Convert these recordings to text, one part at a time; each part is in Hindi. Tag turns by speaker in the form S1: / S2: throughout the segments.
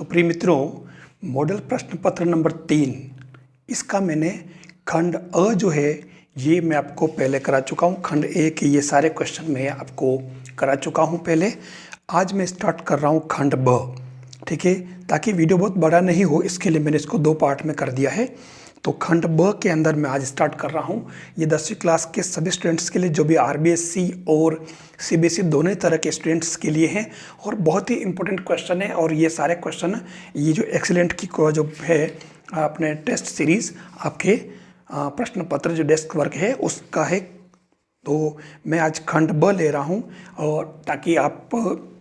S1: तो प्रिय मित्रों, मॉडल प्रश्न पत्र नंबर 3 इसका मैंने खंड अ जो है ये मैं आपको पहले करा चुका हूँ। खंड ए के ये सारे क्वेश्चन मैं आपको करा चुका हूँ पहले। आज मैं स्टार्ट कर रहा हूँ खंड ब, ठीक है। ताकि वीडियो बहुत बड़ा नहीं हो इसके लिए मैंने इसको 2 पार्ट में कर दिया है। तो खंड ब के अंदर मैं आज स्टार्ट कर रहा हूँ। ये 10वीं क्लास के सभी स्टूडेंट्स के लिए, जो भी आरबीएससी और सीबीएसई दोनों ही तरह के स्टूडेंट्स के लिए हैं और बहुत ही इंपॉर्टेंट क्वेश्चन है। और ये सारे क्वेश्चन ये जो एक्सीलेंट की जो है अपने टेस्ट सीरीज आपके प्रश्न पत्र जो डेस्क वर्क है उसका है। तो मैं आज खंड ब ले रहा हूँ और ताकि आप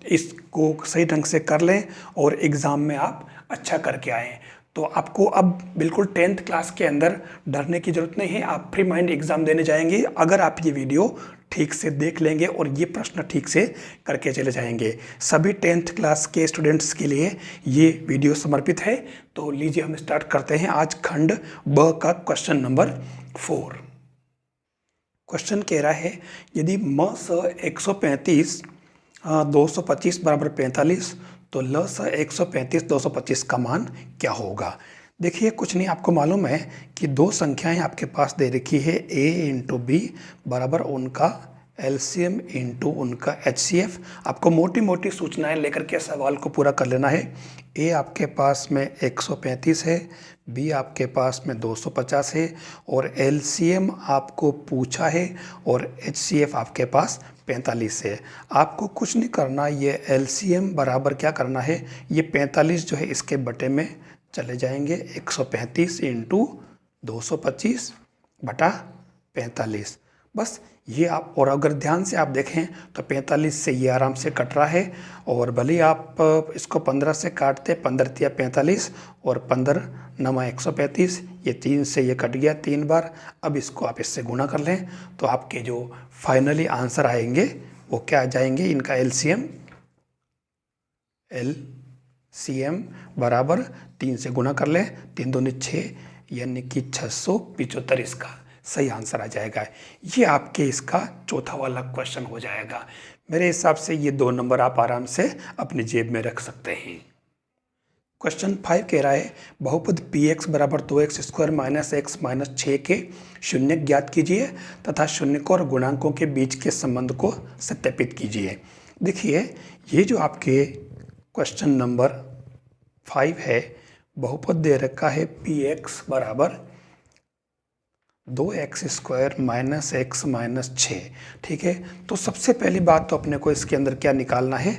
S1: इसको सही ढंग से कर लें और एग्ज़ाम में आप अच्छा करके आएँ। तो आपको अब बिल्कुल 10th क्लास के अंदर डरने की ज़रूरत नहीं है। आप फ्री माइंड एग्ज़ाम देने जाएंगे अगर आप ये वीडियो ठीक से देख लेंगे और ये प्रश्न ठीक से करके चले जाएंगे। सभी 10th क्लास के स्टूडेंट्स के लिए ये वीडियो समर्पित है। तो लीजिए हम स्टार्ट करते हैं आज खंड ब का क्वेश्चन नंबर 4। क्वेश्चन कह रहा है यदि म स 135 225 बराबर 45 तो ल स 135 225 का मान क्या होगा। देखिए कुछ नहीं, आपको मालूम है कि 2 संख्याएं आपके पास दे रखी है a इंटू बी बराबर उनका एलसीएम इंटू उनका एचसीएफ। आपको मोटी मोटी सूचनाएं लेकर के सवाल को पूरा कर लेना है। a आपके पास में 135 है, b आपके पास में 250 है और एलसीएम आपको पूछा है और एचसीएफ आपके पास 45 है। आपको कुछ नहीं करना, ये एलसीएम बराबर क्या करना है, ये 45 जो है इसके बटे में चले जाएंगे। 135 इंटू 225 बटा 45, बस ये आप। और अगर ध्यान से आप देखें तो 45 से ये आराम से कट रहा है और भले आप इसको 15 से काटते, 15 तिया 45 और 15 नमा 135, ये 3 से ये कट गया 3 बार। अब इसको आप इससे गुणा कर लें तो आपके जो फाइनली आंसर आएंगे वो क्या आ जाएंगे, इनका एलसीएम बराबर 3 से गुणा कर लें, 3 दूनी 6 यानी कि 675 इसका सही आंसर आ जाएगा। ये आपके इसका चौथा वाला क्वेश्चन हो जाएगा। मेरे हिसाब से ये 2 नंबर आप आराम से अपनी जेब में रख सकते हैं। क्वेश्चन 5 कह रहा है बहुपद px बराबर 2x square minus x minus 6 के शून्य ज्ञात कीजिए तथा शून्यकों और गुणांकों के बीच के संबंध को सत्यापित कीजिए। देखिए ये जो आपके क्वेश्चन नंबर 5 है, बहुपद दे रखा है px बराबर 2x square minus x minus 6, ठीक है। तो सबसे पहली बात तो अपने को इसके अंदर क्या निकालना है,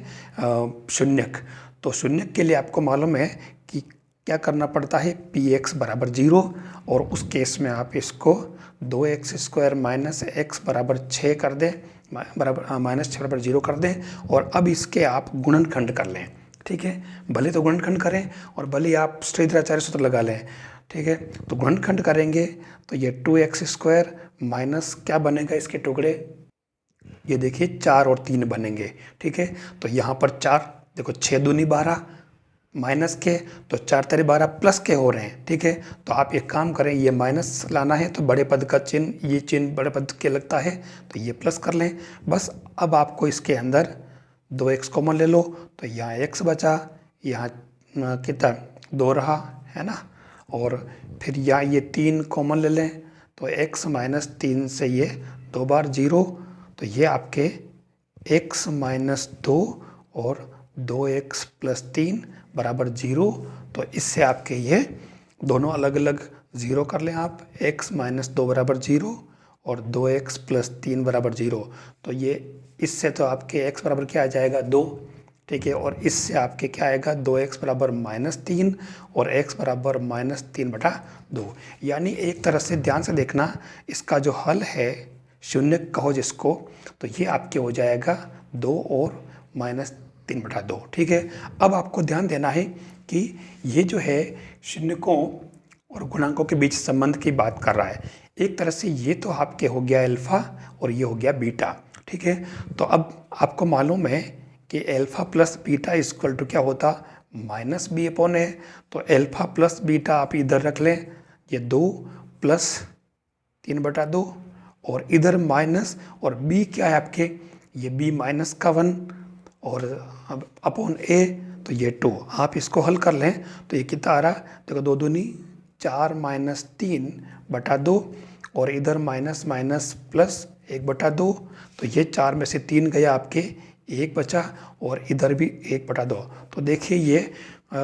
S1: शून्यक। तो शून्यक के लिए आपको मालूम है कि क्या करना पड़ता है, px बराबर 0 और उस केस में आप इसको 2x स्क्वायर माइनस x बराबर 6 कर दें, बराबर माइनस 6 बराबर 0 कर दें और अब इसके आप गुणनखंड कर लें, ठीक है। भले तो गुणनखंड करें और भले आप श्रीधराचार्य सूत्र लगा लें, ठीक है। तो गुणनखंड करेंगे तो ये 2x स्क्वायर माइनस क्या बनेगा, इसके टुकड़े ये देखिए 4 और 3 बनेंगे, ठीक है। तो यहाँ पर 4, देखो 6 दूनी 12 माइनस के, तो 4 तेरे 12 प्लस के हो रहे हैं, ठीक है। तो आप एक काम करें, ये माइनस लाना है तो बड़े पद का चिन्ह, ये चिन्ह बड़े पद के लगता है तो ये प्लस कर लें बस। अब आपको इसके अंदर 2x कॉमन ले लो तो यहाँ x बचा, यहाँ कितना 2 रहा है ना, और फिर यहाँ ये 3 कॉमन ले लें तो x माइनस 3 से ये 2 बार 0, तो ये आपके x माइनस 2 और 2x प्लस 3 बराबर 0। तो इससे आपके ये दोनों अलग अलग 0 कर लें आप, x माइनस 2 बराबर 0 और 2x प्लस 3 बराबर 0। तो ये इससे तो आपके x बराबर क्या आ जाएगा 2, ठीक है। और इससे आपके क्या आएगा 2x बराबर माइनस 3 और x बराबर माइनस 3 बटा 2। यानी एक तरह से ध्यान से देखना, इसका जो हल है शून्य कहो जिसको, तो ये आपके हो जाएगा 2 और माइनस 3 बटा 2, ठीक है। अब आपको ध्यान देना है कि ये जो है शून्यकों और गुणांकों के बीच संबंध की बात कर रहा है। एक तरह से ये तो आपके हो गया अल्फा और ये हो गया बीटा, ठीक है। तो अब आपको मालूम है कि alpha plus beta equal to क्या होता, माइनस बी अपॉन ए। तो अल्फा प्लस बीटा आप इधर रख लें, ये 2 प्लस 3 बटा 2 और इधर माइनस, और बी क्या है आपके, ये बी माइनस का 1 और अब अपॉन ए, तो ये 2। आप इसको हल कर लें तो ये कितना आ रहा, देखो 2 दूनी 4 माइनस 3 बटा 2, और इधर माइनस माइनस प्लस 1 बटा 2, तो ये 4 में से 3 गया आपके, 1 बचा, और इधर भी 1 बटा 2। तो देखिए ये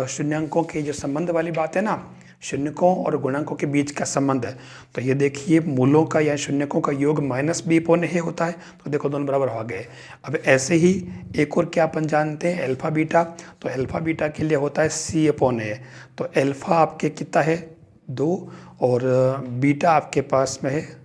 S1: शून्यांकों के जो संबंध वाली बात है ना, शून्यकों और गुणांकों के बीच का संबंध है। तो ये देखिए मूलों का या शून्यकों का योग माइनस बी अपॉन ए होता है, तो देखो दोनों बराबर हो गए। अब ऐसे ही एक और क्या अपन जानते हैं, अल्फा बीटा। तो अल्फा बीटा के लिए होता है सी अपॉन ए। तो अल्फा आपके कितना है 2, और बीटा आपके पास में है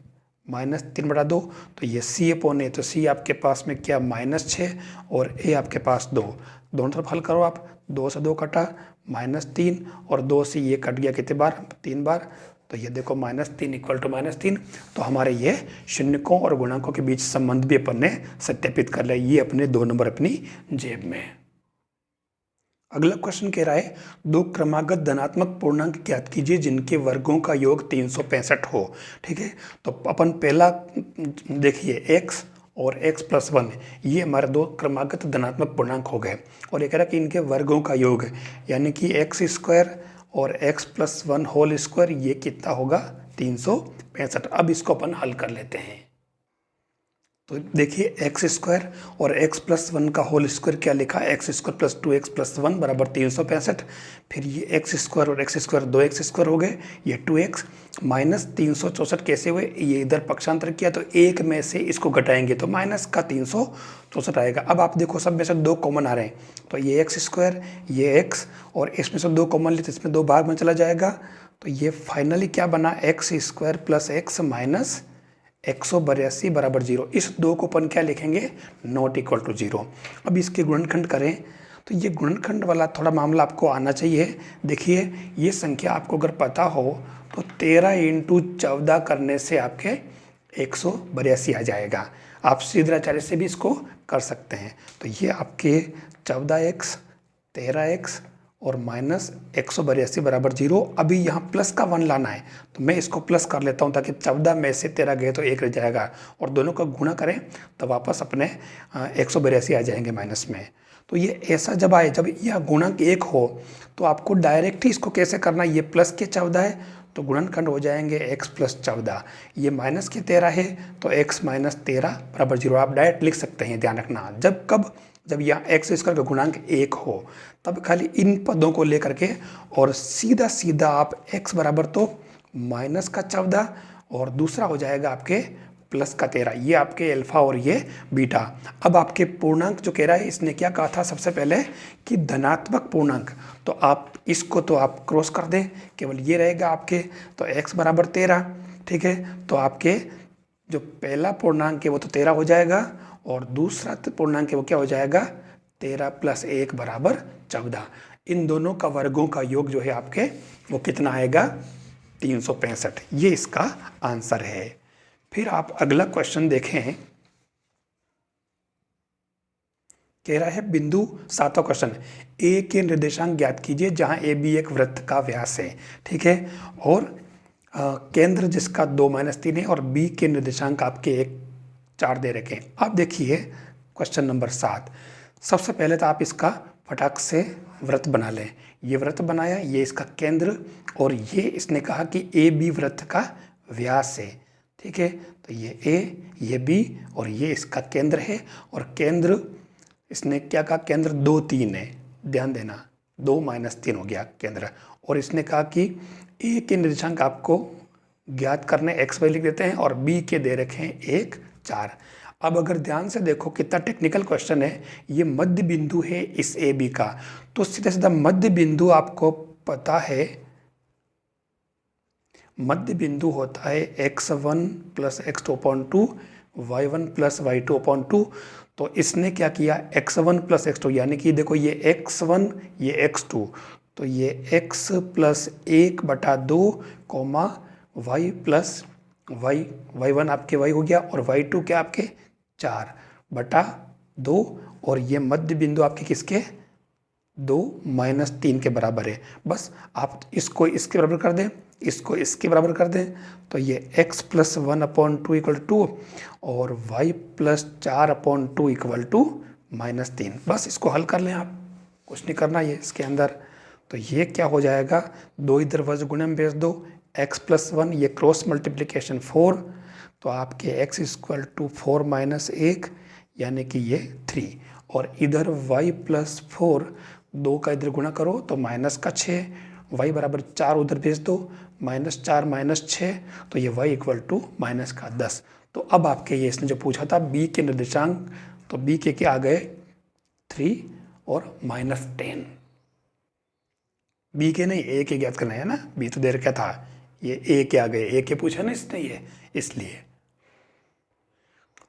S1: -3 बटा 2, तो ये सी अपॉन ए। तो सी आपके पास में क्या -6, और ए आपके पास 2। दोनों तरफ हल करो आप, 2 से 2 कटा -3, और 2 से ये कट गया कितने बार, 3 बार। तो ये देखो -3 इक्वल टू -3। तो हमारे ये शून्यकों और गुणांकों के बीच संबंध भी अपन ने सत्यापित कर लिया। ये अपने 2 नंबर अपनी जेब में। अगला क्वेश्चन कह रहा है 2 क्रमागत धनात्मक पूर्णांक ज्ञात कीजिए जिनके वर्गों का योग 365 हो। ठीक है, तो अपन पहला देखिए x और x प्लस 1, ये हमारे 2 क्रमागत धनात्मक पूर्णांक हो गए, और ये कह रहा है कि इनके वर्गों का योग यानी कि एक्स स्क्वायर और x प्लस 1 होल स्क्वायर, ये कितना होगा 365। अब इसको अपन हल कर लेते हैं। तो देखिए एक्स स्क्वायर और x प्लस 1 का होल स्क्वायर क्या लिखा, x square plus 2x plus 1 बराबर 365। फिर ये एक्स स्क्वायर और एक्स स्क्वायर 2x स्क्वायर हो गए, ये 2x माइनस 364 कैसे हुए, ये इधर पक्षांतर किया तो एक में से इसको घटाएंगे तो माइनस का 364 आएगा। अब आप देखो सब में से 2 कॉमन आ रहे हैं, तो ये एक्स स्क्वायर ये x, और इसमें से 2 कॉमन लेते इसमें 2 भाग में चला जाएगा। तो ये फाइनली क्या बना, x square plus x minus 182 बराबर 0। इस 2 को अपन क्या लिखेंगे, नॉट इक्वल टू 0। अब इसके गुणनखंड करें तो ये गुणनखंड वाला थोड़ा मामला आपको आना चाहिए। देखिए ये संख्या आपको अगर पता हो तो 13 × 14 करने से आपके 182 आ जाएगा। आप सीधराचार्य से भी इसको कर सकते हैं। तो ये आपके 14x 13x और माइनस 182 बराबर 0। अभी यहाँ प्लस का 1 लाना है, तो मैं इसको प्लस कर लेता हूँ ताकि 14 में से 13 गए तो 1 रह जाएगा, और दोनों का गुणा करें तो वापस अपने 182 आ जाएंगे माइनस में। तो ये ऐसा जब आए, जब यह गुणक 1 हो तो आपको डायरेक्ट ही इसको कैसे करना, ये प्लस के 14 है तो गुणनखंड हो जाएंगे x प्लस 14, ये माइनस के 13 है तो x माइनस 13 बराबर 0। आप डायरेक्ट लिख सकते हैं, ध्यान रखना। जब कब, जब यहाँ एक्स स्क्वायर का गुणांक 1 हो तब खाली इन पदों को लेकर के और सीधा सीधा आप x बराबर तो माइनस का 14 और दूसरा हो जाएगा आपके प्लस का 13। ये आपके अल्फा और ये बीटा। अब आपके पूर्णांक जो कह रहा है, इसने क्या कहा था सबसे पहले कि धनात्मक पूर्णांक, तो आप इसको तो आप क्रॉस कर दें, केवल ये रहेगा आपके, तो x बराबर 13। ठीक है, तो आपके जो पहला पूर्णांक है वो तो 13 हो जाएगा, और दूसरा पूर्णांक है वो क्या हो जाएगा 13 + 1 बराबर 14। इन दोनों का वर्गों का योग जो है आपके वो कितना आएगा 365। ये इसका आंसर है। फिर आप अगला क्वेश्चन देखें, कह रहा है बिंदु 7वां क्वेश्चन, ए के निर्देशांक ज्ञात कीजिए जहां ए बी एक वृत्त का व्यास है। ठीक है, और केंद्र जिसका 2 - 3 है, और बी के निर्देशांक आपके 1 4 दे रखे हैं। अब देखिए क्वेश्चन नंबर 7। सबसे पहले तो आप इसका फटाक से वृत्त बना लें। ये वृत्त बनाया, ये इसका केंद्र, और ये इसने कहा कि ए बी वृत्त का व्यास है। ठीक है, तो ये ए, ये बी, और ये इसका केंद्र है। और केंद्र इसने क्या कहा, केंद्र 2 3 है, ध्यान देना 2 - 3 हो गया केंद्र। और इसने कहा कि ए के निर्देशांक आपको ज्ञात करने, एक्स वाई लिख देते हैं, और बी के दे रखे हैं 1 4। अब अगर ध्यान से देखो कितना टेक्निकल क्वेश्चन है, ये मध्य बिंदु है इस ए बी का, तो सीधा सीधा मध्य बिंदु आपको पता है, मध्य बिंदु होता है x1 + x2/2 y1 + y2/2। तो इसने क्या किया, x1 + x2, यानी कि देखो ये x1 ये x2, तो ये x + 1/2 y + y1 आपके y हो गया, और y2 क्या आपके 4/2, और ये मध्य बिंदु आपके किसके 2 - 3 के बराबर है। बस आप इसको इसके बराबर कर दें, इसको इसके बराबर कर दें, तो ये x + 1/2 = 2 और y + 4/2 = -3। बस इसको हल कर लें आप। कुछ नहीं करना ये इसके अंदर। तो ये क्या हो जाएगा, 2 इधर वज्र गुणे में भेज दो, x+1 ये क्रॉस मल्टीप्लिकेशन 4, तो आपके x = 4 - 1 यानी कि ये 3, और इधर y+4 2 का इधर गुणा करो तो -6, y = 4 उधर भेज दो, -4 - 6 तो ये y = -10। तो अब आपके ये इसने जो पूछा था b के निर्देशांक, तो b के क्या आ गए 3 और -10। बी के नहीं ए के ज्ञात करना है ना, बी तो देर क्या था, ये ए के आ गए, ए के पूछा ना इसने ये, इसलिए।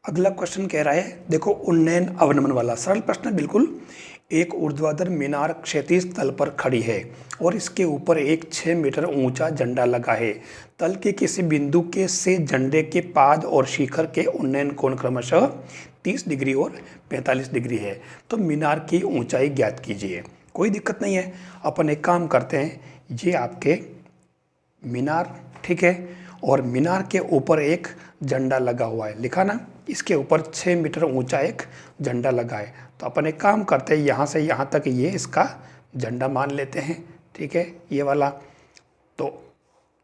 S1: अगला क्वेश्चन कह रहा है, देखो उन्नयन अवनमन वाला सरल प्रश्न है बिल्कुल। एक ऊर्ध्वाधर मीनार क्षैतिज तल पर खड़ी है और इसके ऊपर एक 6 मीटर ऊंचा झंडा लगा है। तल के किसी बिंदु के से झंडे के पाद और शिखर के उन्नयन कोण क्रमशः 30 डिग्री और 45 डिग्री है। तो मीनार की ऊंचाई ज्ञात कीजिए। कोई दिक्कत नहीं है, अपन एक काम करते हैं, ये आपके मीनार ठीक है, और मीनार के ऊपर एक झंडा लगा हुआ है, लिखा ना, इसके ऊपर 6 मीटर ऊंचा एक झंडा लगा है। तो अपन एक काम करते हैं, यहाँ से यहाँ तक ये इसका झंडा मान लेते हैं, ठीक है, ये वाला। तो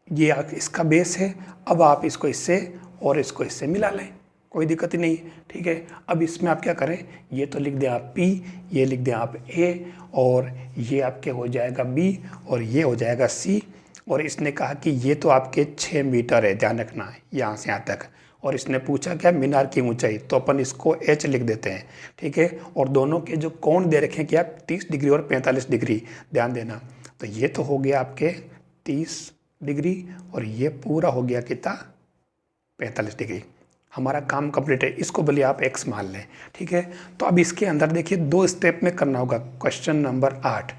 S1: ये इसका बेस है। अब आप इसको इससे और इसको इससे मिला लें, कोई दिक्कत ही नहीं, ठीक है। अब इसमें आप क्या करें, ये तो लिख दें आप P, ये लिख दें आप A, और ये आपके हो जाएगा B, और ये हो जाएगा C। और इसने कहा कि ये तो आपके 6 मीटर है, ध्यान रखना है यहाँ से यहाँ तक। और इसने पूछा क्या मीनार की ऊंचाई, तो अपन इसको H लिख देते हैं, ठीक है। और दोनों के जो कोण दे रखे हैं क्या, 30 डिग्री और 45 डिग्री, ध्यान देना। तो ये तो हो गया आपके 30 डिग्री और ये पूरा हो गया कितना 45 डिग्री। हमारा काम कंप्लीट है, इसको बोलिए आप x मान लें, ठीक है। तो अब इसके अंदर देखिए 2 स्टेप में करना होगा। क्वेश्चन नंबर 8,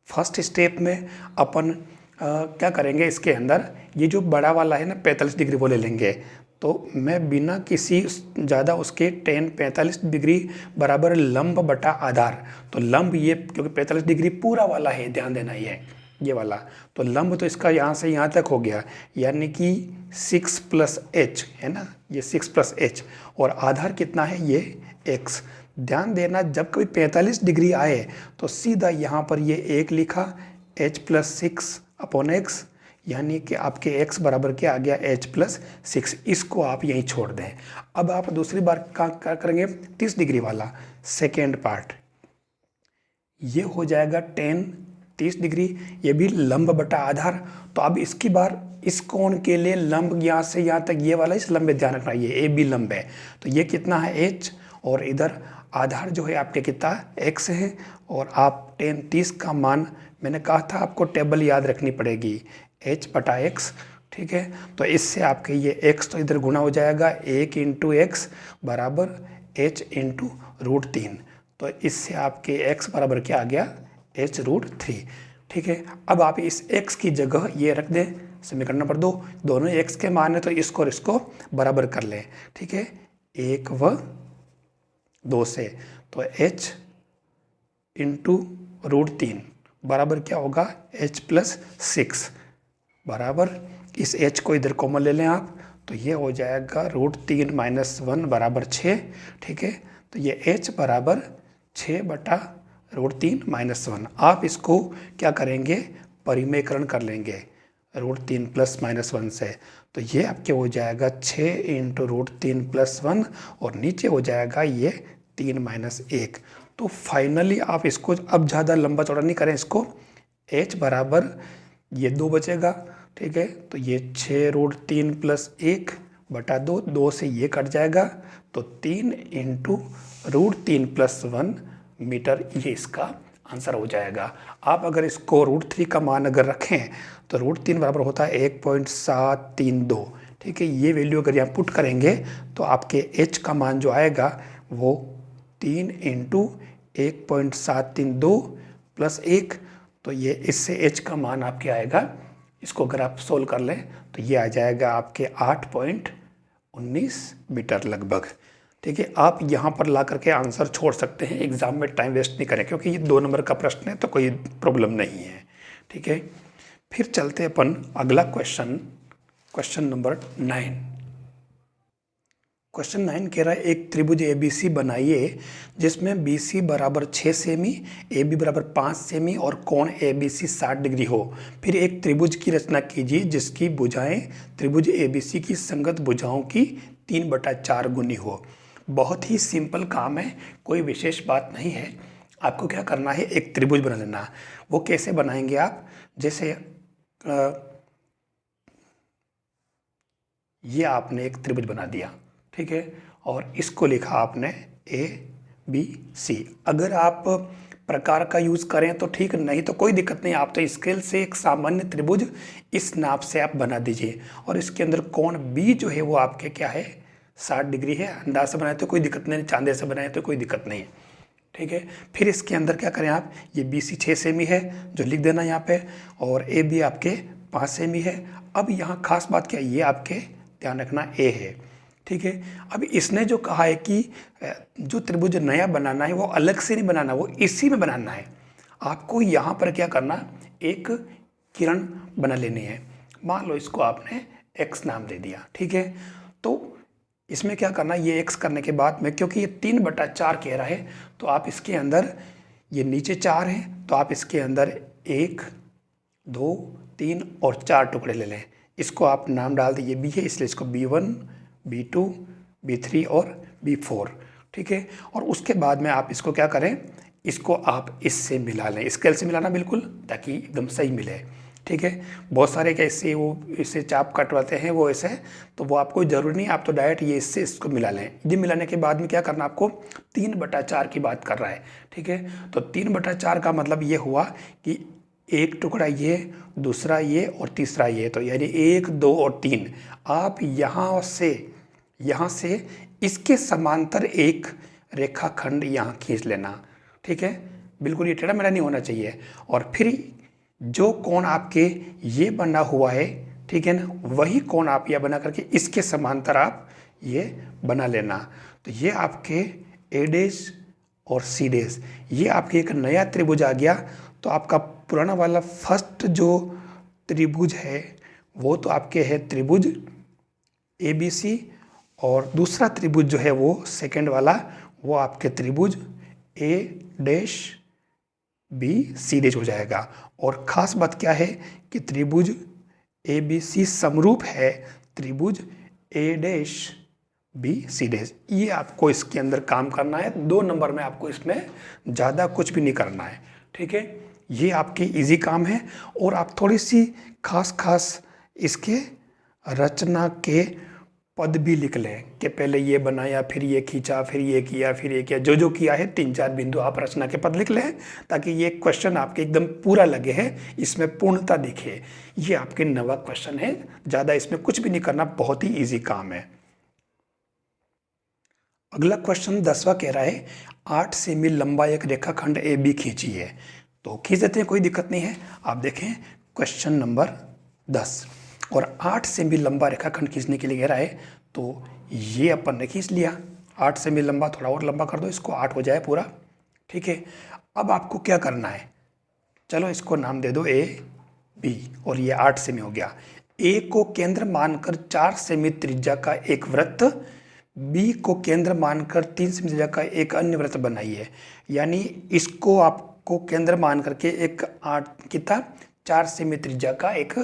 S1: फर्स्ट स्टेप में अपन क्या करेंगे, इसके अंदर ये जो बड़ा वाला है ना 45 डिग्री वो ले लेंगे। तो मैं बिना किसी ज़्यादा उसके 45 डिग्री बराबर लंब बटा आधार, तो लंब ये क्योंकि 45 डिग्री पूरा वाला है, ध्यान देना ये वाला, तो लंब तो इसका यहाँ से यहाँ तक हो गया, यानी कि 6 + h है ना, ये 6 + h, और आधार कितना है ये x। ध्यान देना जब कभी 45 डिग्री आए तो सीधा यहाँ पर ये 1 लिखा, h + 6/x, यानी कि आपके x बराबर क्या आ गया h + 6। इसको आप यहीं छोड़ दें। अब आप दूसरी बार क्या करेंगे, 30 डिग्री वाला सेकेंड पार्ट, ये हो जाएगा 30 डिग्री, ये भी लंब बटा आधार। तो अब इसकी बार इस कोण के लिए लंब यहाँ से यहाँ तक ये वाला, इस लंब में ध्यान रखना, ये AB लंब है, तो ये कितना है h, और इधर आधार जो है आपके कितना x है। और आप 30 का मान, मैंने कहा था आपको टेबल याद रखनी पड़ेगी, h/x, ठीक है। तो इससे आपके ये x तो इधर गुना हो जाएगा, 1 × x बराबर h × √3। तो इससे आपके x बराबर क्या आ गया h√3, ठीक है। अब आप इस x की जगह ये रख दें, समीकरण नंबर 2, दोनों x के मान है तो इसको और इसको बराबर कर लें, ठीक है, 1 व 2 से। तो h × √3 बराबर क्या होगा h + 6 बराबर, इस h को इधर कॉमन ले लें आप, तो ये हो जाएगा √3 - 1 बराबर 6, ठीक है। तो ये h बराबर 6/√3 - 1। आप इसको क्या करेंगे, परिमेयकरण कर लेंगे √3 + -1 से, तो ये आपके हो जाएगा 6 × √3 + 1, और नीचे हो जाएगा ये 3 - 1। तो फाइनली आप इसको अब ज़्यादा लंबा चौड़ा नहीं करें, इसको h बराबर ये 2 बचेगा, ठीक है। तो ये 6 √3 + 1 बटा 2, 2 से ये कट जाएगा, तो 3 × √3 + 1 मीटर, ये इसका आंसर हो जाएगा। आप अगर इसको √3 का मान अगर रखें तो √3 बराबर होता है 1.732, ठीक है। ये वैल्यू अगर यहाँ पुट करेंगे तो आपके h का मान जो आएगा वो 3 × 1.732 + 1, तो ये इससे h का मान आपके आएगा, इसको अगर आप सोल्व कर लें तो ये आ जाएगा आपके 8.19 मीटर लगभग, ठीक है। आप यहाँ पर ला करके आंसर छोड़ सकते हैं, एग्जाम में टाइम वेस्ट नहीं करें, क्योंकि ये 2 नंबर का प्रश्न है तो कोई प्रॉब्लम नहीं है, ठीक है। फिर चलते अपन अगला क्वेश्चन नंबर 9। क्वेश्चन 9 कह रहा है एक त्रिभुज ABC बनाइए जिसमें BC बराबर 6 सेमी, AB बराबर 5 सेमी और कोण ABC 60 डिग्री हो। फिर एक त्रिभुज की रचना कीजिए जिसकी भुजाएं त्रिभुज ABC की संगत भुजाओं की 3/4 गुनी हो। बहुत ही सिंपल काम है, कोई विशेष बात नहीं है। आपको क्या करना है, एक त्रिभुज बना लेना। वो कैसे बनाएंगे आप, जैसे ये आपने एक त्रिभुज बना दिया, ठीक है, और इसको लिखा आपने ABC। अगर आप प्रकार का यूज करें तो ठीक, नहीं तो कोई दिक्कत नहीं, आप तो स्केल से एक सामान्य त्रिभुज इस नाप से आप बना दीजिए। और इसके अंदर कोण B जो है वो आपके क्या है, 60 डिग्री है। अंदाज से बनाए तो कोई दिक्कत नहीं, चांदे से बनाए तो कोई दिक्कत नहीं, ठीक है। फिर इसके अंदर क्या करें आप, ये BC 6 सेमी है जो लिख देना यहाँ पे, और AB आपके 5 सेमी है। अब यहाँ खास बात क्या है, ये आपके ध्यान रखना A है, ठीक है। अब इसने जो कहा है कि जो त्रिभुज नया बनाना है वो अलग से नहीं बनाना, वो इसी में बनाना है। आपको यहाँ पर क्या करना, एक किरण बना लेनी है। मान लो इसको आपने X नाम दे दिया, ठीक है। तो इसमें क्या करना, ये X करने के बाद में, क्योंकि ये 3/4 कह रहा है, तो आप इसके अंदर, ये नीचे 4 है तो आप इसके अंदर 1 2 3 और 4 टुकड़े ले लें। इसको आप नाम डाल दें, ये B है इसलिए इसको B1 B2 B3 और B4, ठीक है। और उसके बाद में आप इसको क्या करें, इसको आप इससे मिला लें, स्केल से मिलाना बिल्कुल, ताकि एकदम सही मिले, ठीक है। बहुत सारे कैसे वो इससे चाप कटवाते हैं वो ऐसे, तो वो आपको जरूरी नहीं, आप तो डायरेक्ट ये इससे इसको मिला लें। ये मिलाने के बाद में क्या करना, आपको 3/4 की बात कर रहा है, ठीक है। तो 3/4 का मतलब ये हुआ कि एक टुकड़ा ये, दूसरा ये और तीसरा ये, तो यानी 1 2 और 3। आप यहाँ से इसके समांतर एक रेखाखंड यहाँ खींच लेना, ठीक है। बिल्कुल ये टेढ़ा मेढ़ा नहीं होना चाहिए। और फिर जो कोण आपके ये बना हुआ है, ठीक है ना, वही कोण आप यह बना करके इसके समांतर आप ये बना लेना। तो ये आपके A' और C', ये आपके एक नया त्रिभुज आ गया। तो आपका पुराना वाला फर्स्ट जो त्रिभुज है वो तो आपके है त्रिभुज ABC, और दूसरा त्रिभुज जो है वो सेकंड वाला वो आपके त्रिभुज A'BC' हो जाएगा। और ख़ास बात क्या है कि त्रिभुज ABC समरूप है त्रिभुज A'BC'। ये आपको इसके अंदर काम करना है, 2 नंबर में आपको इसमें ज़्यादा कुछ भी नहीं करना है, ठीक है। ये आपके इजी काम है। और आप थोड़ी सी खास इसके रचना के पद भी लिख लें कि पहले ये बनाया, फिर ये खींचा, फिर ये किया, फिर ये किया, जो किया है 3-4 बिंदु आप रचना के पद लिख लें, ताकि ये क्वेश्चन आपके एकदम पूरा लगे है, इसमें पूर्णता दिखे। ये आपके 9वां क्वेश्चन है, ज़्यादा इसमें कुछ भी नहीं करना, बहुत ही ईजी काम है। अगला क्वेश्चन 10वां कह रहा है 8 सेमी लंबा एक रेखाखंड AB खींचिए। तो खींच देते हैं, कोई दिक्कत नहीं है। आप देखें क्वेश्चन नंबर 10, और 8 सेमी लंबा रेखाखंड खींचने के लिए कह रहा है, तो ये अपन ने खींच लिया। 8 सेमी लंबा, थोड़ा और लंबा कर दो इसको, 8 हो जाए पूरा, ठीक है। अब आपको क्या करना है, चलो इसको नाम दे दो AB, और ये 8 सेमी हो गया। A को केंद्र मानकर 4 सेमी त्रिज्या का एक वृत्त, B को केंद्र मानकर 3 सेमी त्रिज्या का एक अन्य वृत्त बनाइए। यानी इसको आपको केंद्र मान करके एक 4 सेमी त्रिज्या का एक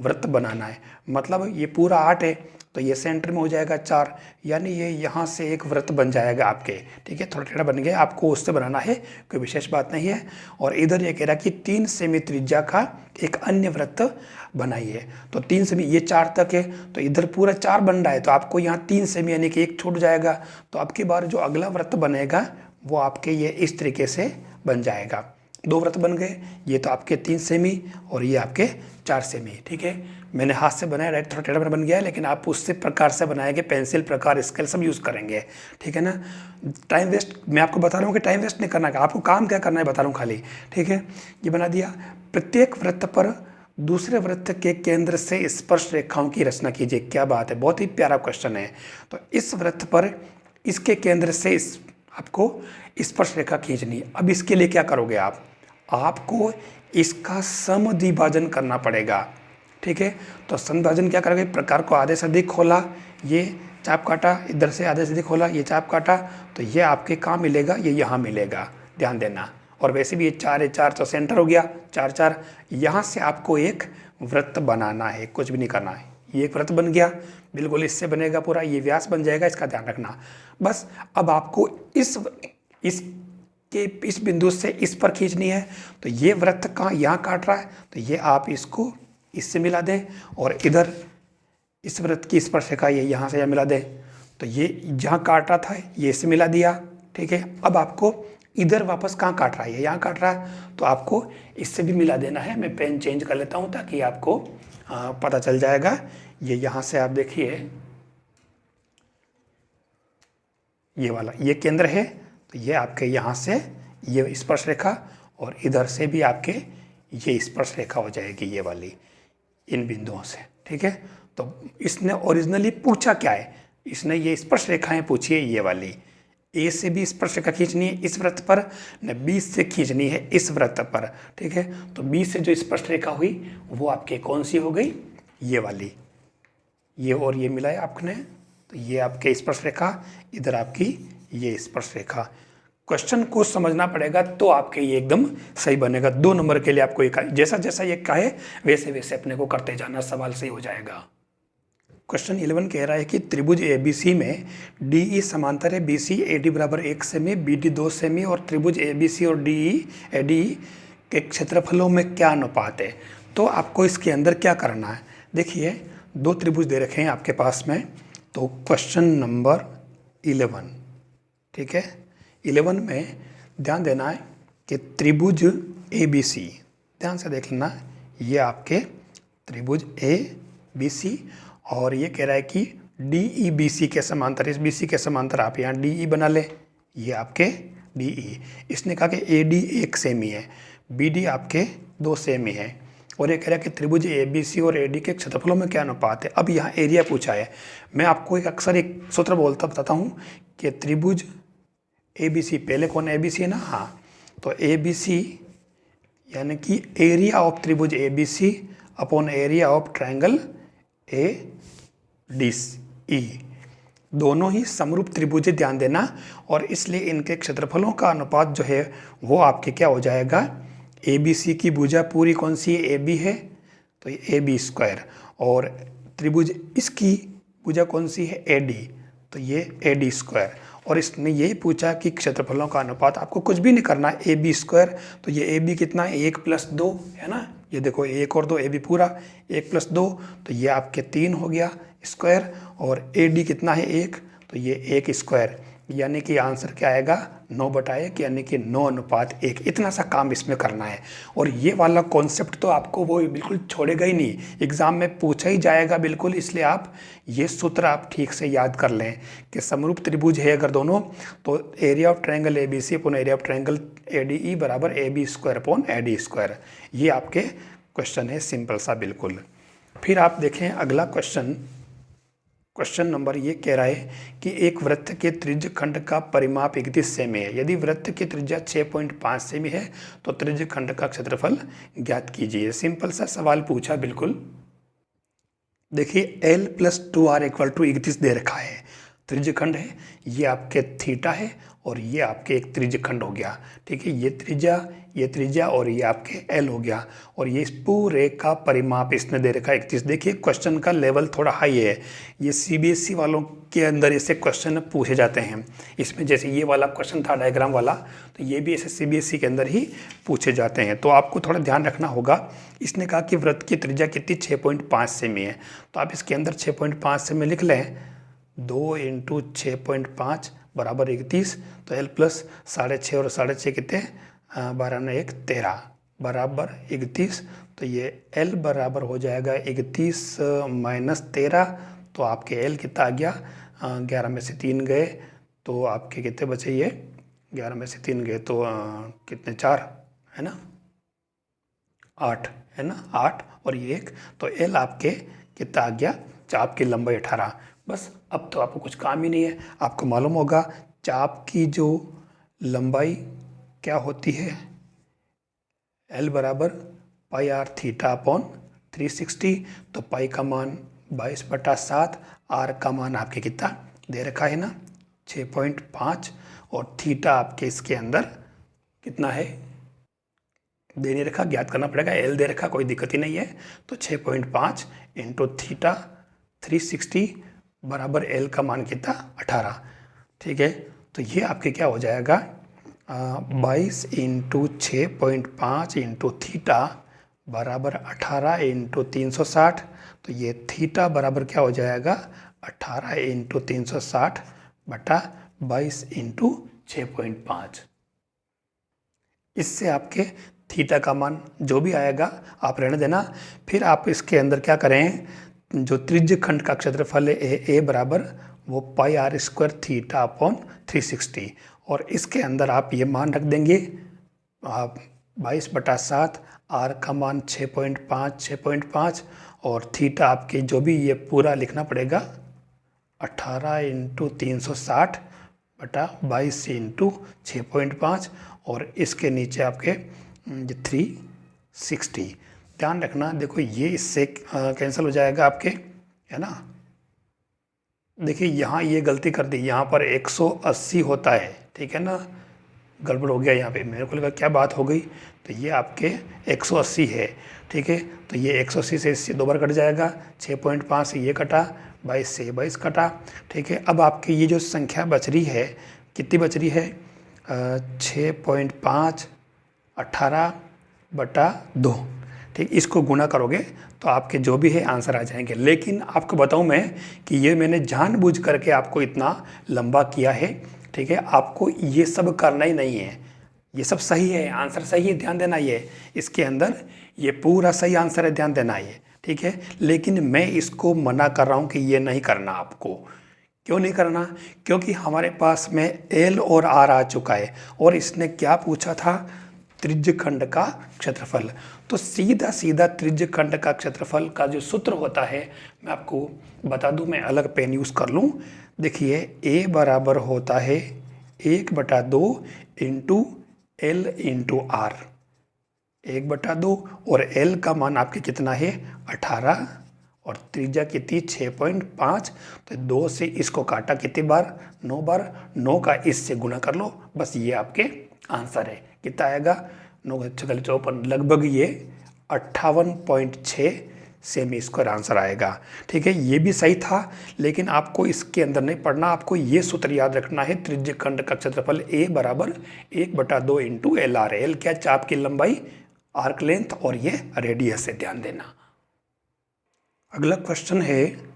S1: वृत्त बनाना है। मतलब ये पूरा 8 है तो ये सेंटर में हो जाएगा 4, यानी ये यहाँ से एक वृत्त बन जाएगा आपके, ठीक है। थोड़ा टेढ़ा बन गया, आपको उससे बनाना है, कोई विशेष बात नहीं है। और इधर ये कह रहा है कि 3 सेमी त्रिज्या का एक अन्य वृत्त बनाइए। तो 3 सेमी, ये 4 तक है तो इधर पूरा 4 बन रहा है, तो आपको यहाँ 3 सेमी यानी कि एक छूट जाएगा। तो आपकी बार जो अगला वृत्त बनेगा वो आपके ये इस तरीके से बन जाएगा। 2 वृत्त बन गए, ये तो आपके 3 सेमी और ये आपके 4 सेमी, ठीक है। मैंने हाथ से बनाया, राइट, थोड़ा टेढ़ा बन गया है, लेकिन आप उससे प्रकार से बनाएंगे, पेंसिल प्रकार स्केल सब यूज़ करेंगे, ठीक है ना। टाइम वेस्ट, मैं आपको बता रहा हूँ कि टाइम वेस्ट नहीं करना है, आपको काम क्या करना है बता रहा हूँ खाली, ठीक है। ये बना दिया। प्रत्येक वृत्त पर दूसरे वृत्त के केंद्र से स्पर्श रेखाओं की रचना कीजिए। क्या बात है, बहुत ही प्यारा क्वेश्चन है। तो इस वृत्त पर इसके केंद्र से आपको स्पर्श रेखा खींचनी है। अब इसके लिए क्या करोगे आपको इसका समद्विभाजन करना पड़ेगा, ठीक है। तो समद्विभाजन क्या करोगे, प्रकार को आधे से अधिक खोला, ये चाप काटा, इधर से आधे सीधे खोला, ये चाप काटा, तो ये आपके कहाँ मिलेगा, ये यहाँ मिलेगा, ध्यान देना। और वैसे भी ये 4 है, 4 तो सेंटर हो गया, 4 4। यहाँ से आपको एक वृत्त बनाना है, कुछ भी नहीं करना है। ये एक वृत्त बन गया, बिल्कुल इससे बनेगा पूरा, ये व्यास बन जाएगा, इसका ध्यान रखना। बस अब आपको इस बिंदु से इस पर खींचनी है, तो ये वृत्त कहाँ, यहाँ काट रहा है, तो ये आप इसको इससे मिला दें, और इधर इस वृत्त की स्पर्शरेखा ये यहाँ से यहाँ मिला दें, तो ये जहाँ काट रहा था ये इससे मिला दिया, ठीक है। अब आपको इधर वापस कहाँ काट रहा है, ये यहाँ काट रहा है, तो आपको इससे भी मिला देना है। मैं पेन चेंज कर लेता हूँ ताकि आपको पता चल जाएगा। ये यहाँ से आप देखिए, ये वाला ये केंद्र है, तो ये आपके यहाँ से ये स्पर्श रेखा, और इधर से भी आपके ये स्पर्श रेखा हो जाएगी, ये वाली इन बिंदुओं से, ठीक है। तो इसने ओरिजिनली पूछा क्या है, इसने ये स्पर्श रेखाएं पूछी है, ये वाली ए से भी स्पर्श रेखा खींचनी है इस वृत्त पर, न बी से खींचनी है इस वृत्त पर, ठीक है। तो बी से जो स्पर्श रेखा हुई वो आपके कौन सी हो गई, ये वाली, ये और ये मिलाए आपने, तो ये आपके स्पर्श रेखा, इधर आपकी ये स्पर्श रेखा। क्वेश्चन को समझना पड़ेगा तो आपके ये एकदम सही बनेगा। 2 नंबर के लिए आपको एक जैसा जैसा ये कहे वैसे वैसे अपने को करते जाना, सवाल सही हो जाएगा। क्वेश्चन 11 कह रहा है कि त्रिभुज ABC में DE समांतर है BC, AD बराबर 1 सेमी, BD 2 सेमी, और त्रिभुज ABC और ADE के क्षेत्रफलों में क्या अनुपात है। तो आपको इसके अंदर क्या करना है, देखिए 2 त्रिभुज दे रखे हैं आपके पास में। तो क्वेश्चन नंबर 11, ठीक है, 11 में ध्यान देना है कि त्रिभुज ABC, ध्यान से देख लेना, ये आपके त्रिभुज ABC, और ये कह रहा है कि DE BC के समांतर, इस BC के समांतर आप यहाँ DE बना लें, ये आपके DE। इसने कहा कि AD 1 सेमी है, BD आपके 2 सेमी है, और ये कह रहा है कि त्रिभुज ABC और AD के क्षेत्रफलों में क्या अनुपात है। अब यहाँ एरिया पूछा है, मैं आपको अक्सर एक सूत्र बताता हूँ कि त्रिभुज ABC, पहले कौन ABC है ना, हाँ, तो ABC यानी कि एरिया ऑफ त्रिभुज ABC upon area of triangle ADE, दोनों ही समरूप त्रिभुज, ध्यान देना, और इसलिए इनके क्षेत्रफलों का अनुपात जो है वो आपके क्या हो जाएगा, ABC की भुजा पूरी कौन सी है, AB है, तो ये AB स्क्वायर, और त्रिभुज इसकी भुजा कौन सी है, AD, तो ये AD स्क्वायर। और इसने यही पूछा कि क्षेत्रफलों का अनुपात, आपको कुछ भी नहीं करना है, AB स्क्वायर, तो ये AB कितना है, 1 + 2 है ना, ये देखो 1 और 2, AB पूरा 1 + 2, तो ये आपके 3 हो गया स्क्वायर, और AD कितना है 1, तो ये 1 स्क्वायर, यानी कि आंसर क्या आएगा, 9/1, यानी कि 9:1। इतना सा काम इसमें करना है। और ये वाला कॉन्सेप्ट तो आपको वो बिल्कुल छोड़ेगा ही नहीं, एग्जाम में पूछा ही जाएगा बिल्कुल, इसलिए आप ये सूत्र आप ठीक से याद कर लें कि समरूप त्रिभुज है अगर दोनों, तो area of triangle ABC upon area of triangle ADE बराबर AB square upon AD square. ये आपके क्वेश्चन है, सिंपल सा बिल्कुल। फिर आप देखें अगला क्वेश्चन नंबर ये कह रहा है कि एक वृत्त के त्रिज्य खंड का परिमाप 31 सेमी है। यदि वृत्त की त्रिज्या 6.5 सेमी है तो त्रिज्य खंड का क्षेत्रफल ज्ञात कीजिए। सिंपल सा सवाल पूछा बिल्कुल। देखिए L + 2R = 31 दे रखा है, त्रिज्य खंड है, ये आपके थीटा है, और ये आपके एक त्रिज्य खंड हो गया, ठीक है, ये त्रिज्या और ये आपके L हो गया, और ये इस पूरे का परिमाप इसने दे रखा है 31। देखिए क्वेश्चन का लेवल थोड़ा हाई है, ये CBSE वालों के अंदर ऐसे क्वेश्चन पूछे जाते हैं। इसमें जैसे ये वाला क्वेश्चन था डायग्राम वाला, तो ये भी ऐसे CBSE के अंदर ही पूछे जाते हैं, तो आपको थोड़ा ध्यान रखना होगा। इसने कहा कि वृत्त की त्रिज्या कितनी, 6.5 सेमी है, तो आप इसके अंदर 6.5 सेमी लिख लें, 2 × 6.5 बराबर 31, तो L + 6.5 और 6.5 कितने, 12 × 1 13 बराबर 31, तो ये L बराबर हो जाएगा 31 - 13, तो आपके L कितना आ गया, 11 में से 3 गए, तो आपके कितने बचे, ये 11 में से 3 गए तो कितने, 4 है ना, 8 है ना, 8 और ये 1, तो L आपके कितना आ गया, चाप की लंबाई 18। बस अब तो आपको कुछ काम ही नहीं है, आपको मालूम होगा चाप की जो लंबाई क्या होती है, L बराबर πr θ/360, तो पाई का मान 22/7, आर का मान आपके कितना दे रखा है ना 6.5, और थीटा आपके इसके अंदर कितना है दे नहीं रखा, ज्ञात करना पड़ेगा, एल दे रखा, कोई दिक्कत ही नहीं है। तो 6.5 इंटू थीटा 360 बराबर एल का मान कितना 18, ठीक है। तो ये आपके क्या हो जाएगा 22 इंटू 6.5 इंटू थीटा बराबर 18 इंटू 360, तो ये थीटा बराबर क्या हो जाएगा 18 इंटू 360 बटा 22 इंटू 6.5। इससे आपके थीटा का मान जो भी आएगा आप रहने देना। फिर आप इसके अंदर क्या करें, जो त्रिज्य खंड का क्षेत्रफल है ए बराबर वो पाई आर स्क्वायर थीटा अपॉन 360, और इसके अंदर आप ये मान रख देंगे 22/7, आर का मान 6.5, और थीटा आपके जो भी ये पूरा लिखना पड़ेगा 18 इंटू 360 बटा 22 इंटू 6.5, और इसके नीचे आपके 360। ध्यान रखना, देखो ये इससे कैंसिल हो जाएगा आपके, है ना। देखिए यहाँ ये गलती कर दी, यहाँ पर 180 होता है, ठीक है ना, गड़बड़ हो गया यहाँ पे, मेरे को लगा क्या बात हो गई। तो ये आपके 180 है, ठीक है। तो ये 180 से इससे 2 बार कट जाएगा, 6.5 से ये कटा, 22 से 22 कटा, ठीक है। अब आपकी ये जो संख्या बच रही है, कितनी बच रही है 6.5 18/2, ठीक। इसको गुणा करोगे तो आपके जो भी है आंसर आ जाएंगे। लेकिन आपको बताऊं मैं कि ये मैंने जानबूझ करके आपको इतना लंबा किया है, ठीक है। आपको ये सब करना ही नहीं है, ये सब सही है, आंसर सही है, ध्यान देना, ये इसके अंदर ये पूरा सही आंसर है, ध्यान देना ये, ठीक है। लेकिन मैं इसको मना कर रहा हूँ कि ये नहीं करना आपको। क्यों नहीं करना? क्योंकि हमारे पास में एल और आर आ चुका है, और इसने क्या पूछा था त्रिज्य खंड का क्षेत्रफल। तो सीधा सीधा त्रिज्य खंड का क्षेत्रफल का जो सूत्र होता है मैं आपको बता दूं, मैं अलग पेन यूज़ कर लूं। देखिए ए बराबर होता है 1/2 इंटू एल इंटू आर, 1/2, और एल का मान आपके कितना है 18, और त्रिज्या कितनी 6.5। तो 2 से इसको काटा कितनी बार 9 बार, 9 का इससे गुणा कर लो, बस ये आपके आंसर है। कितना आएगा 9×54, लगभग ये 58.6 सेमी स्क्वायर आंसर आएगा, ठीक है। ये भी सही था, लेकिन आपको इसके अंदर नहीं पढ़ना, आपको ये सूत्र याद रखना है त्रिज्य खंड का क्षेत्रफल ए बराबर 1/2 इंटू एल आर। एल क्या चाप की लंबाई, आर्क लेंथ, और ये रेडियस है, ध्यान देना। अगला क्वेश्चन है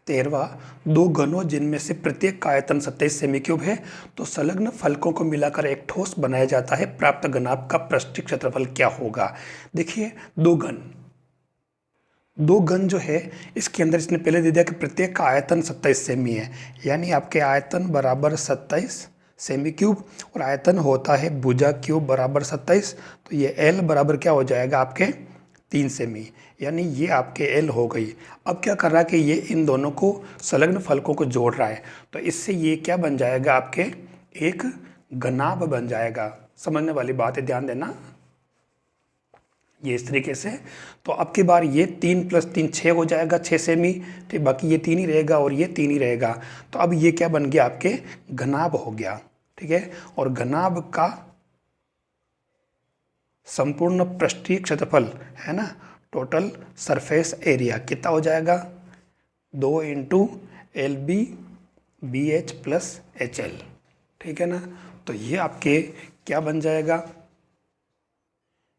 S1: 13वां, 2 घनों जिनमें से प्रत्येक का आयतन 27 सेमी क्यूब है, तो संलग्न फलकों को मिलाकर एक ठोस बनाया जाता है, प्राप्त घनाभ का पृष्ठीय क्षेत्रफल क्या होगा। देखिए 2 घन जो है इसके अंदर इसने पहले दे दिया कि प्रत्येक का आयतन 27 सेमी है, यानी आपके आयतन बराबर 27 सेमी क्यूब, और आयतन होता है भुजा क्यूब बराबर 27। तो ये एल बराबर क्या हो जाएगा आपके 3 सेमी, यानी ये आपके एल हो गई। अब क्या कर रहा है कि ये इन दोनों को संलग्न फलकों को जोड़ रहा है, तो इससे ये क्या बन जाएगा आपके एक घनाभ बन जाएगा। समझने वाली बात है, ध्यान देना, ये इस तरीके से। तो अब की बार ये 3 + 3 6 हो जाएगा, 6 सेमी, ठीक। बाकी ये 3 ही रहेगा और ये 3 ही रहेगा। तो अब ये क्या बन गया आपके घनाभ हो गया, ठीक है। और घनाभ का संपूर्ण पृष्ठीय क्षेत्रफल है ना, टोटल सरफेस एरिया कितना हो जाएगा 2 इंटू LB BH + HL, ठीक है ना। तो ये आपके क्या बन जाएगा,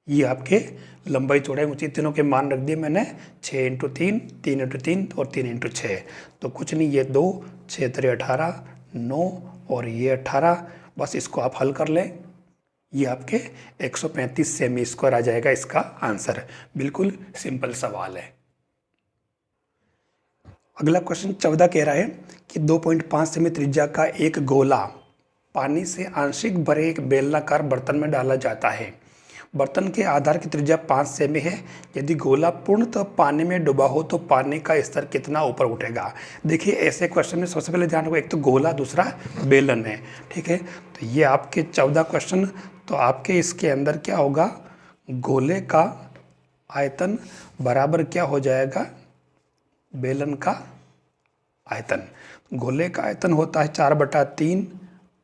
S1: ये आपके लंबाई चौड़ाई ऊंचाई तीनों के मान रख दिए मैंने, 6 × 3, 3 × 3 और 3 × 6। तो कुछ नहीं, ये 2 6 × 18 9 और ये 18, बस इसको आप हल कर लें, ये आपके 135 सेमी स्क्वायर आ जाएगा इसका आंसर। बिल्कुल सिंपल सवाल है। अगला क्वेश्चन 14 कह रहा है कि 2.5 सेमी त्रिज्या का एक गोला पानी से आंशिक भरे एक बेलनाकार बर्तन में डाला जाता है। बर्तन के आधार की त्रिज्या 5 सेमी है। यदि गोला पूर्णतः पानी में डूबा हो तो पानी का स्तर कितना ऊपर उठेगा। देखिए ऐसे क्वेश्चन में सबसे पहले ध्यान रखो, एक तो गोला, दूसरा बेलन है, ठीक है। तो ये आपके 14 क्वेश्चन, तो आपके इसके अंदर क्या होगा, गोले का आयतन बराबर क्या हो जाएगा बेलन का आयतन। गोले का आयतन होता है 4/3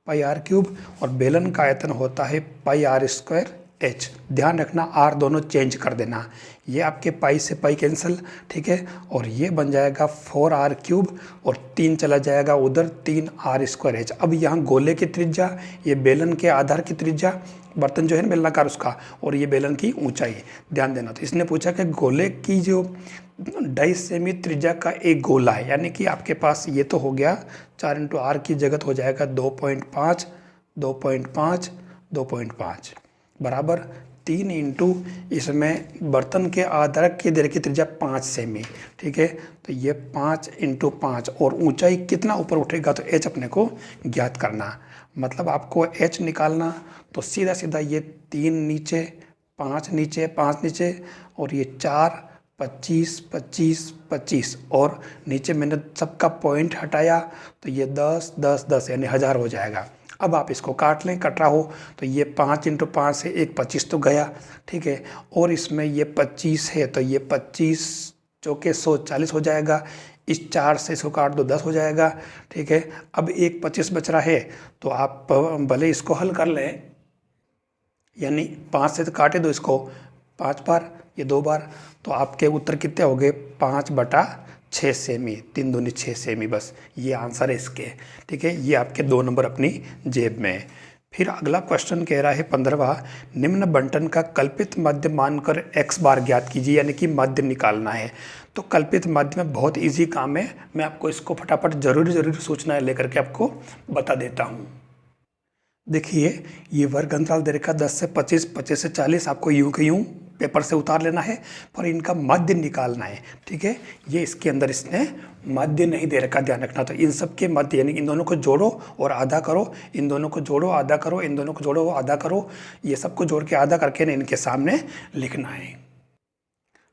S1: पाई आर क्यूब और बेलन का आयतन होता है पाई आर स्क्वायर एच। ध्यान रखना आर दोनों चेंज कर देना, ये आपके पाई से पाई कैंसिल, ठीक है, और ये बन जाएगा 4r क्यूब और 3 चला जाएगा उधर, 3r स्क्वायर एच। अब यहाँ गोले की त्रिज्या, ये बेलन के आधार की त्रिज्या, बर्तन जो है ना बेलनाकार उसका, और ये बेलन की ऊंचाई। ध्यान देना, तो इसने पूछा कि गोले की जो 2.5 सेमी त्रिज्या का एक गोला है, यानी कि आपके पास ये तो हो गया 4 × r की जगह हो जाएगा 2.5 2.5 2.5 बराबर 3 इंटू इसमें बर्तन के आधार की दर की त्रिज्या 5 सेमी, ठीक है, तो ये 5 × 5 और ऊंचाई कितना ऊपर उठेगा तो h अपने को ज्ञात करना। मतलब आपको h निकालना, तो सीधा सीधा ये 3 नीचे 5 नीचे 5 नीचे और ये 4 25 25 25 और नीचे मैंने सबका पॉइंट हटाया तो ये 10 10 10 यानी 1000 हो जाएगा। अब आप इसको काट लें, कट रहा हो तो ये 5 × 5 से एक 25 तो गया, ठीक है, और इसमें ये 25 है तो ये 25 चौके 140 हो जाएगा। इस 4 से इसको काट दो 10 हो जाएगा, ठीक है। अब एक 25 बच रहा है तो आप भले इसको हल कर लें, यानी 5 से तो काटे दो इसको 5 बार, ये 2 बार, तो आपके उत्तर कितने हो गए 5/6 सेमी, 3 दूनी 6 सेमी, बस ये आंसर है इसके, ठीक है। ये आपके 2 नंबर अपनी जेब में है। फिर अगला क्वेश्चन कह रहा है 15वां, निम्न बंटन का कल्पित माध्य मानकर x बार ज्ञात कीजिए, यानी कि माध्य निकालना है। तो कल्पित माध्य में बहुत इजी काम है, मैं आपको इसको फटाफट जरूरी सूचनाएं लेकर के आपको बता देता हूँ। देखिए ये वर्ग अंतराल दे रखा 10 से 25, 25 से 40, आपको यूं के यूं पेपर से उतार लेना है, पर इनका मध्य निकालना है, ठीक है। ये इसके अंदर इसने मध्य नहीं दे रखा, ध्यान रखना। तो इन सब के मध्य यानी इन दोनों को जोड़ो और आधा करो, इन दोनों को जोड़ो आधा करो, इन दोनों को जोड़ो आधा करो, ये सबको जोड़ के आधा करके ना इनके सामने लिखना है।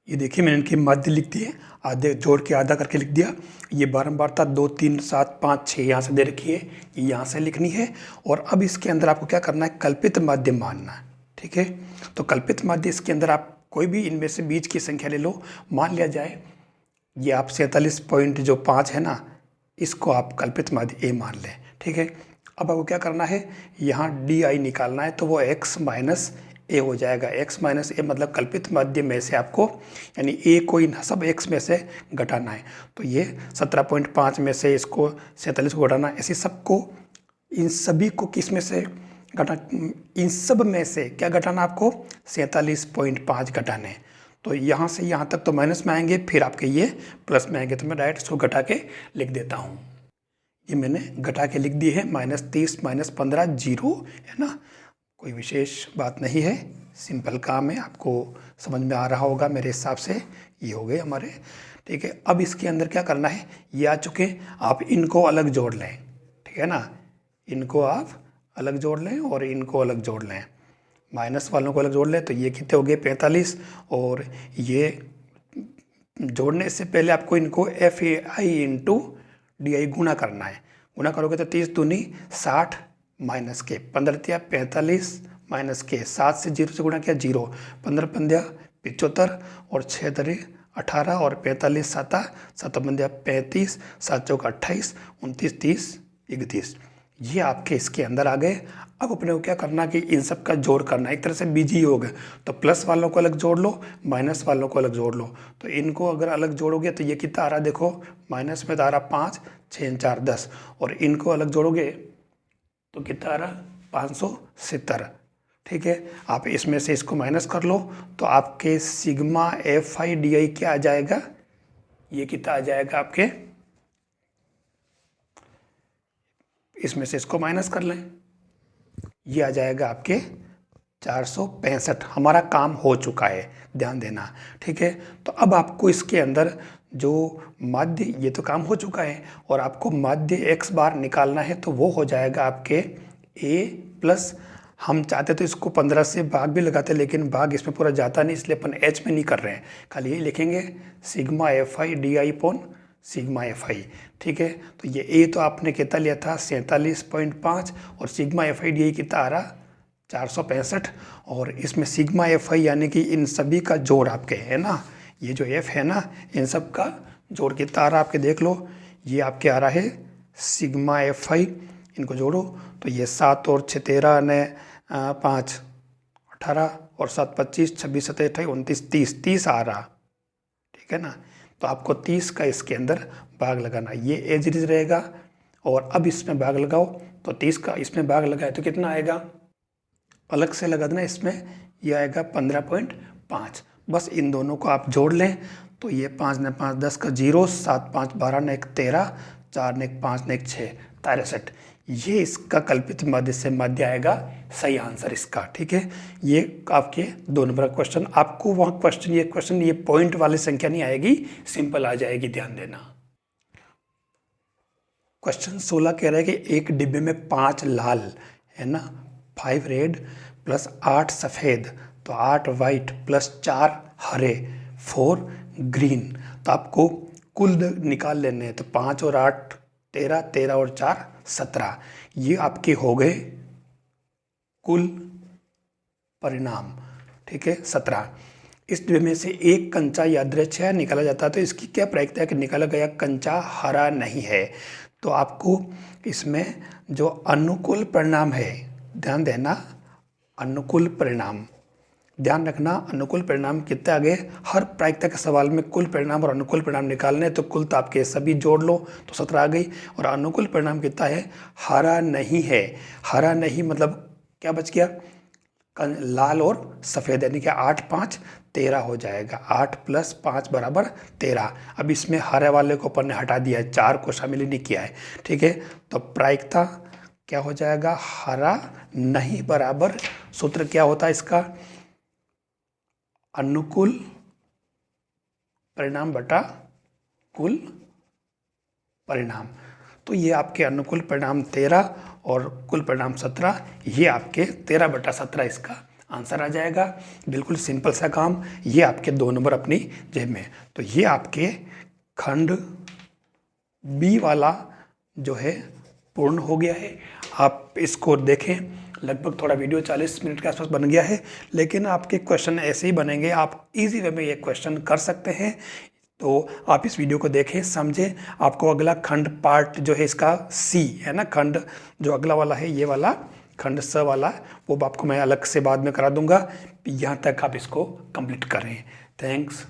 S1: ये देखिए मैंने इनकी मध्य लिख दिए, आधे जोड़ के आधा करके लिख दिया। ये बारंबारता 2 3 7 5 6 यहाँ से दे रखी है, ये यहाँ से लिखनी है। और अब इसके अंदर आपको क्या करना है, कल्पित माध्य मानना है, ठीक है। तो कल्पित माध्य इसके अंदर आप कोई भी इनमें से बीच की संख्या ले लो, मान लिया जाए ये आप 47.5 है ना, इसको आप कल्पित माध्य a मान लें, ठीक है। अब आपको क्या करना है, यहाँ di निकालना है, तो वो x माइनस a हो जाएगा। x माइनस a मतलब कल्पित माध्य में से आपको, यानी a को इन सब x में से घटाना है। तो ये 17.5 में से इसको 47 को घटाना, ऐसे सबको इन सभी को किस में से घटा, इन सब में से क्या घटाना आपको 47.5 घटाने। तो यहाँ से यहाँ तक तो माइनस में आएंगे, फिर आपके ये प्लस में आएंगे। तो मैं डायरेक्ट इसको घटा के लिख देता हूँ। ये मैंने घटा के लिख दी है, -30 -15 0 है ना, कोई विशेष बात नहीं है, सिंपल काम है, आपको समझ में आ रहा होगा मेरे हिसाब से। ये हो गए हमारे, ठीक है। अब इसके अंदर क्या करना है, ये आ चुके, आप इनको अलग जोड़ लें, ठीक है ना, इनको आप अलग जोड़ लें और इनको अलग जोड़ लें, माइनस वालों को अलग जोड़ लें। तो ये कितने हो गए 45, और ये जोड़ने से पहले आपको इनको FAI × DI गुणा करना है। गुणा करोगे तो 30 दूनी 60 माइनस के 15 45 माइनस के 7 से 0 से गुणा किया 0, 15 पंद्या 75 और 6 दरे 18 और 45 7 7 पंद्या 35 7 चौक 28 29 30 31, ये आपके इसके अंदर आ गए। अब अपने को क्या करना कि इन सब का जोड़ करना, एक तरह से बीजी योग है। तो प्लस वालों को अलग जोड़ लो, माइनस वालों को अलग जोड़ लो। तो इनको अगर अलग जोड़ोगे तो ये कितना आ रहा, देखो माइनस में तो आ रहा 5 6 4 10, और इनको अलग जोड़ोगे तो कितना आ रहा 570, ठीक है। आप इसमें से इसको माइनस कर लो तो आपके सिग्मा FI DI क्या आ जाएगा, ये कितना आ जाएगा आपके, इसमें से इसको माइनस कर लें, ये आ जाएगा आपके 465। हमारा काम हो चुका है, ध्यान देना, ठीक है। तो अब आपको इसके अंदर जो माध्य, ये तो काम हो चुका है, और आपको माध्य x बार निकालना है, तो वो हो जाएगा आपके a प्लस, हम चाहते तो इसको 15 से भाग भी लगाते, लेकिन भाग इसमें पूरा जाता नहीं, इसलिए अपन h में नहीं कर रहे हैं, खाली यही लिखेंगे sigma FI DI upon sigma FI, ठीक है। तो ये a तो आपने कितना लिया था 47.5, और सिग्मा FI DI कितना आ रहा 465, और इसमें सिग्मा FI यानी कि इन सभी का जोड़ आपके है ना, ये जो एफ है ना, इन सब का जोड़ कितना आ रहा है आपके देख लो। ये आपके आ रहा है सिग्मा एफ आई, इनको जोड़ो तो ये 7 और 6 13 ने 5 18 और 7 25 26 27 28 29 30 आ रहा, ठीक है ना। तो आपको 30 का इसके अंदर भाग लगाना, ये एज इट इज रहेगा। और अब इसमें भाग लगाओ तो 30 का इसमें भाग लगाए तो कितना आएगा, अलग से लगा देना इसमें, ये आएगा 15.5। बस इन दोनों को आप जोड़ लें तो ये 5 ने 5 10 का 0, 7 5 12 ने 1 13, 4 ने 1 5 ने 1 6 63। ये इसका कल्पित मध्य से मध्य आएगा सही आंसर इसका, ठीक है। ये आपके 2 नंबर का क्वेश्चन। आपको वहाँ क्वेश्चन ये पॉइंट वाली संख्या नहीं आएगी, सिंपल आ जाएगी, ध्यान देना। क्वेश्चन 16 कह रहा है कि एक डिब्बे में 5 लाल है ना, 5 रेड प्लस 8 सफ़ेद, तो 8 वाइट प्लस 4 हरे, 4 ग्रीन। तो आपको कुल निकाल लेने हैं, तो 5 और 8 13, 13 और 4 17। ये आपके हो गए कुल परिणाम, ठीक है 17। इस डिब्बे में से एक कंचा यादृच्छिक है निकाला जाता है, तो इसकी क्या प्रायिकता है कि निकाला गया कंचा हरा नहीं है। तो आपको इसमें जो अनुकूल परिणाम है, ध्यान देना, अनुकूल परिणाम ध्यान रखना, अनुकूल परिणाम कितने आ गए। हर प्रायिकता के सवाल में कुल परिणाम और अनुकूल परिणाम निकालने, तो कुल तो आपके सभी जोड़ लो तो 17 आ गई। और अनुकूल परिणाम कितना है, हरा नहीं है। हरा नहीं मतलब क्या बच गया, लाल और सफ़ेद, यानी कि 8 5 13 हो जाएगा। 8 प्लस 5 बराबर 13। अब इसमें हरे वाले को अपन ने हटा दिया है, 4 को शामिल ही नहीं किया है, ठीक है। तो प्रायिकता क्या हो जाएगा, हरा नहीं बराबर, सूत्र क्या होता है इसका, अनुकूल परिणाम बटा कुल परिणाम। तो ये आपके अनुकूल परिणाम 13 और कुल परिणाम 17, ये आपके 13/17 इसका आंसर आ जाएगा। बिल्कुल सिंपल सा काम। ये आपके 2 नंबर अपनी जेब में। तो ये आपके खंड बी वाला जो है पूर्ण हो गया है। आप इसको देखें, लगभग थोड़ा वीडियो 40 मिनट के आसपास बन गया है, लेकिन आपके क्वेश्चन ऐसे ही बनेंगे। आप इजी वे में ये क्वेश्चन कर सकते हैं। तो आप इस वीडियो को देखें, समझें। आपको अगला खंड पार्ट जो है इसका सी है ना, खंड जो अगला वाला है ये वाला खंड स वाला, वो आपको मैं अलग से बाद में करा दूंगा। यहाँ तक आप इसको कंप्लीट करें। थैंक्स।